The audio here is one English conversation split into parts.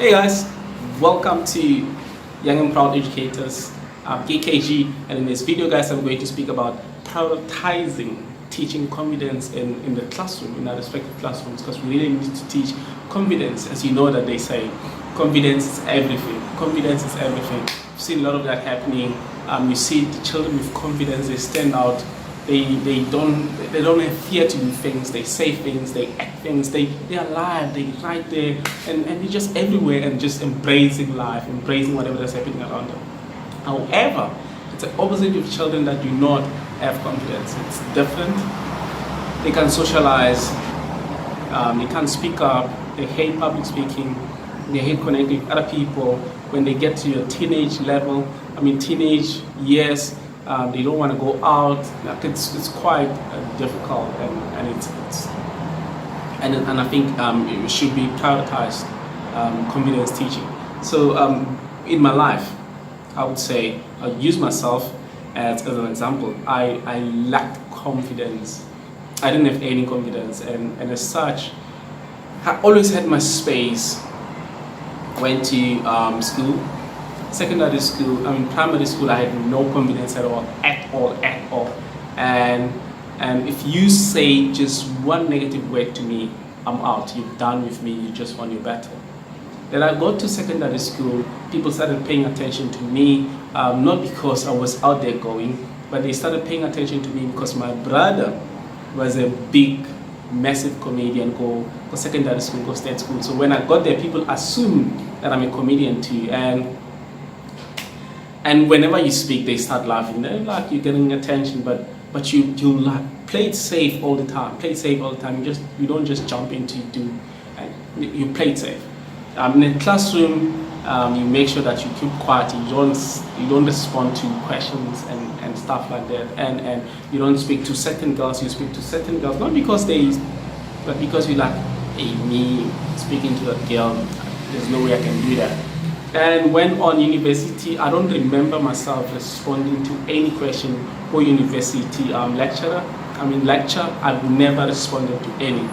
Hey guys, welcome to Young and Proud Educators. I'm KKG, and in this video guys I'm going to speak about prioritizing teaching confidence in the classroom, in our respective classrooms, because we really need to teach confidence. As you know that they say, confidence is everything. Confidence is everything. I've seen a lot of that happening. You see the children with confidence, they stand out. They don't have fear to do things. They say things, they act things, they're alive, they're right there, and they're just everywhere and just embracing life, embracing whatever that's happening around them. However, it's the opposite of children that do not have confidence. It's different. They can socialize, they can't speak up, they hate public speaking, they hate connecting with other people. When they get to your teenage level, teenage years, they don't want to go out. Like it's quite difficult, and I think it should be prioritized, confidence teaching. So in my life, I would say I'll use myself as an example. I lacked confidence. I didn't have any confidence, and as such, I always had my space. Went to school. Secondary school, primary school, I had no confidence at all. And if you say just one negative word to me, I'm out. You're done with me. You just won your battle. Then I got to secondary school. People started paying attention to me, not because I was out there going, but they started paying attention to me because my brother was a big, massive comedian. Go secondary school, go state school. So when I got there, people assumed that I'm a comedian too. And whenever you speak, they start laughing. They're like, you're getting attention, but you like play it safe all the time. Play it safe all the time. You don't just jump into you play it safe. In the classroom, you make sure that you keep quiet. You don't respond to questions and stuff like that. And you don't speak to certain girls. You speak to certain girls not because but because you like, hey, me speaking to that girl. There's no way I can do that. And when on university, I don't remember myself responding to any question or university lecture, I've never responded to any.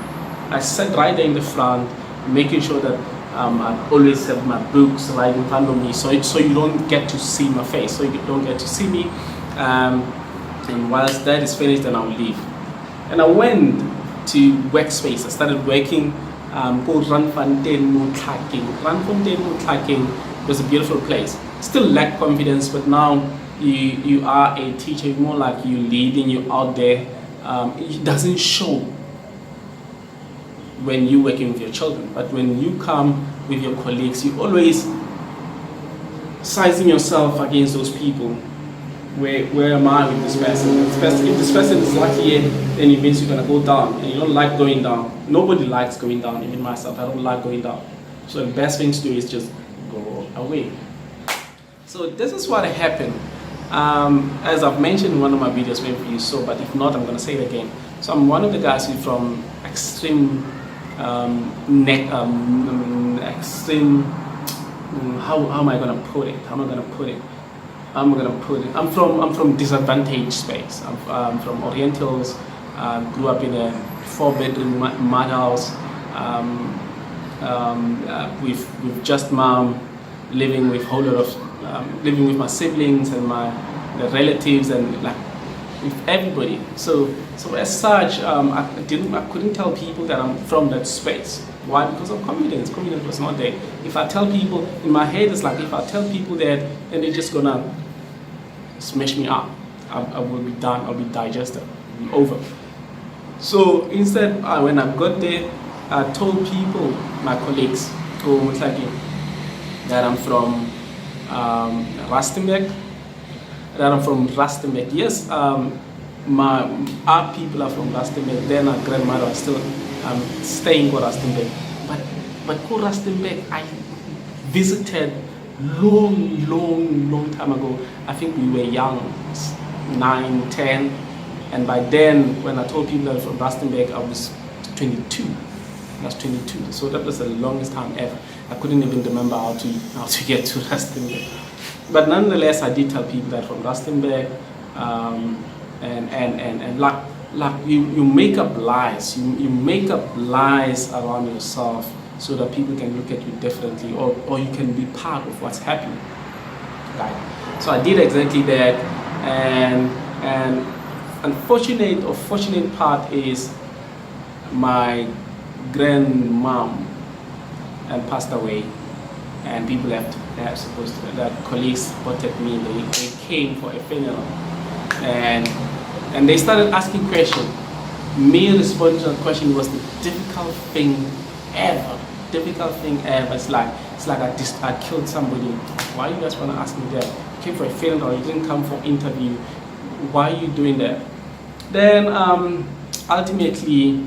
I sat right there in the front, making sure that I always have my books right in front of me, so you don't get to see my face, so you don't get to see me. And once that is finished, then I'll leave. And I went to workspace. I started working. Called Randfontein It was a beautiful place. Still lack confidence, but now you are a teacher. You're more like you leading, you're out there. It doesn't show when you're working with your children, but when you come with your colleagues, you always sizing yourself against those people. Where am I with this person? If this person is lucky here, then it means you're gonna go down, and you don't like going down. Nobody likes going down, even myself. I don't like going down. So the best thing to do is just go away. So this is what happened. As I've mentioned in one of my videos, maybe you saw, but if not, I'm gonna say it again. So I'm one of the guys who's from extreme, how am I gonna put it? I'm from disadvantaged space. I'm from Orientals. Grew up in a 4-bedroom mud house with just mom, living with whole lot of living with my siblings and the relatives and like with everybody. So as such, I couldn't tell people that I'm from that space. Why? Because of confidence. Confidence was not there. If I tell people, in my head it's like, if I tell people that, then they're just gonna smash me up. I will be done. I'll be digested. It'll be over. So instead, when I got there, I told people, my colleagues, Kgomotso Lebakeng, that I'm from Rustenburg. Yes, our people are from Rustenburg. Then our grandmother was still staying in Rustenburg. But Rustenburg, I visited long time ago. I think we were young, 9, 10, and by then, when I told people that I'm from Rustenburg, I was 22. I was 22, so that was the longest time ever. I couldn't even remember how to get to Rustenburg. But nonetheless, I did tell people that from Rustenburg, and like you make up lies. You make up lies around yourself so that people can look at you differently, or you can be part of what's happening. Right. So I did exactly that, and unfortunate or fortunate part is my grandmom and passed away, and people have supposed to, that colleagues supported me. They came for a funeral, and they started asking questions. Me responding to that question was the difficult thing ever. It's like I killed somebody. Why you guys want to ask me that? You came for a funeral, you didn't come for interview. Why are you doing that? Then ultimately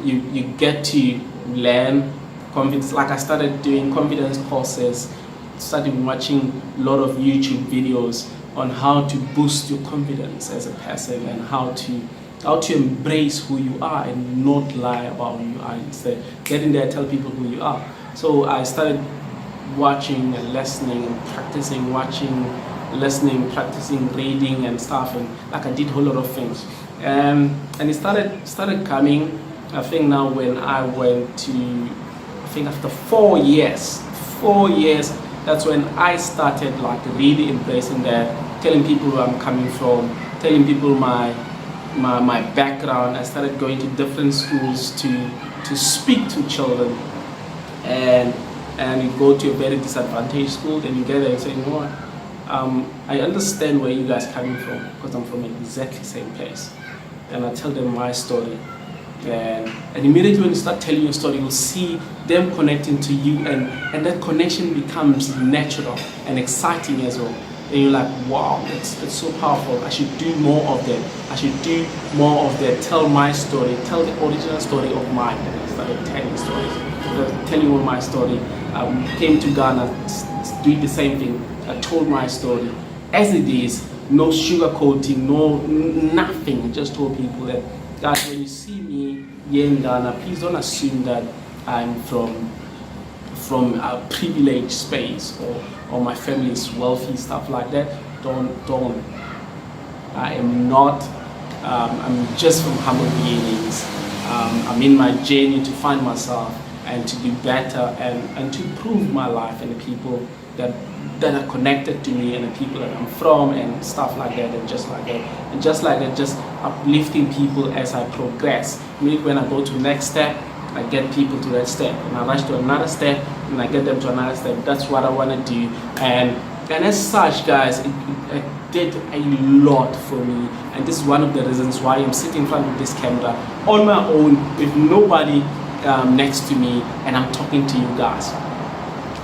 you get to learn confidence. Like I started doing confidence courses, started watching a lot of YouTube videos on how to boost your confidence as a person, and how to embrace who you are and not lie about who you are. Instead, get in there, tell people who you are. So I started watching and listening and practicing, watching, listening, practicing, reading and stuff, and like I did a whole lot of things. And it started coming. I think now when I went to, I think after 4 years, that's when I started like really embracing that, telling people where I'm coming from, telling people my background. I started going to different schools to speak to children, and you go to a very disadvantaged school, then you get there and say, you know what, I understand where you guys are coming from, because I'm from exactly the same place. And I tell them my story, and immediately when you start telling your story, you'll see them connecting to you, and that connection becomes natural and exciting as well. And you're like, wow, that's so powerful. I should do more of that. Tell my story, tell the original story of mine. And I started telling stories, telling all my story. Came to Ghana, doing the same thing. I told my story as it is, no sugarcoating, no nothing. I just told people that, guys, when you see me here in Ghana, please don't assume that I'm from a privileged space, or my family is wealthy, stuff like that. Don't. I am not. I'm just from humble beginnings. I'm in my journey to find myself and to do better, and to improve my life and the people that are connected to me, and the people that I'm from, and stuff like that, and just like that, just uplifting people as I progress. Maybe when I go to the next step, I get people to that step, and I rush to another step, and I get them to another step. That's what I want to do, and as such, guys, it did a lot for me, and this is one of the reasons why I'm sitting in front of this camera on my own with nobody next to me, and I'm talking to you guys.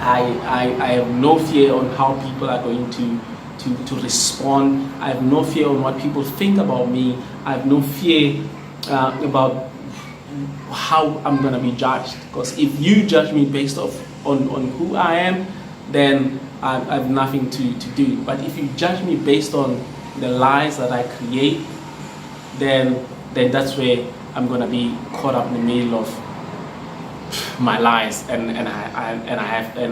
I have no fear on how people are going to respond. I have no fear on what people think about me. I have no fear about how I'm gonna be judged. Because if you judge me based on who I am, then I have nothing to do. But if you judge me based on the lies that I create, then that's where I'm gonna be caught up in the middle of my lies, and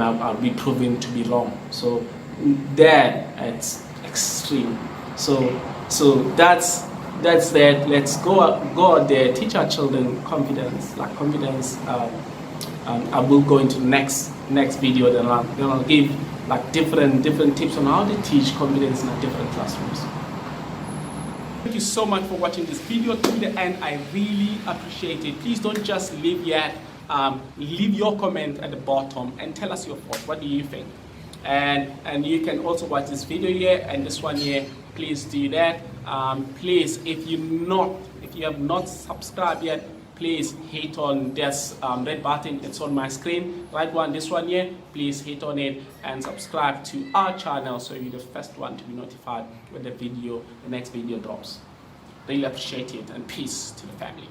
I'll be proven to be wrong. So that it's extreme. So that's that. Let's go out there, teach our children confidence. I will go into next video. Then I'll give like different tips on how to teach confidence in different classrooms. Thank you so much for watching this video to the end. I really appreciate it. Please don't just leave yet. Leave your comment at the bottom and tell us your thoughts. What do you think? And you can also watch this video here and this one here. Please do that. Please, if you have not subscribed yet, please hit on this red button. It's on my screen. Right one, this one here. Please hit on it and subscribe to our channel so you're the first one to be notified when the next video drops. Really appreciate it, and peace to the family.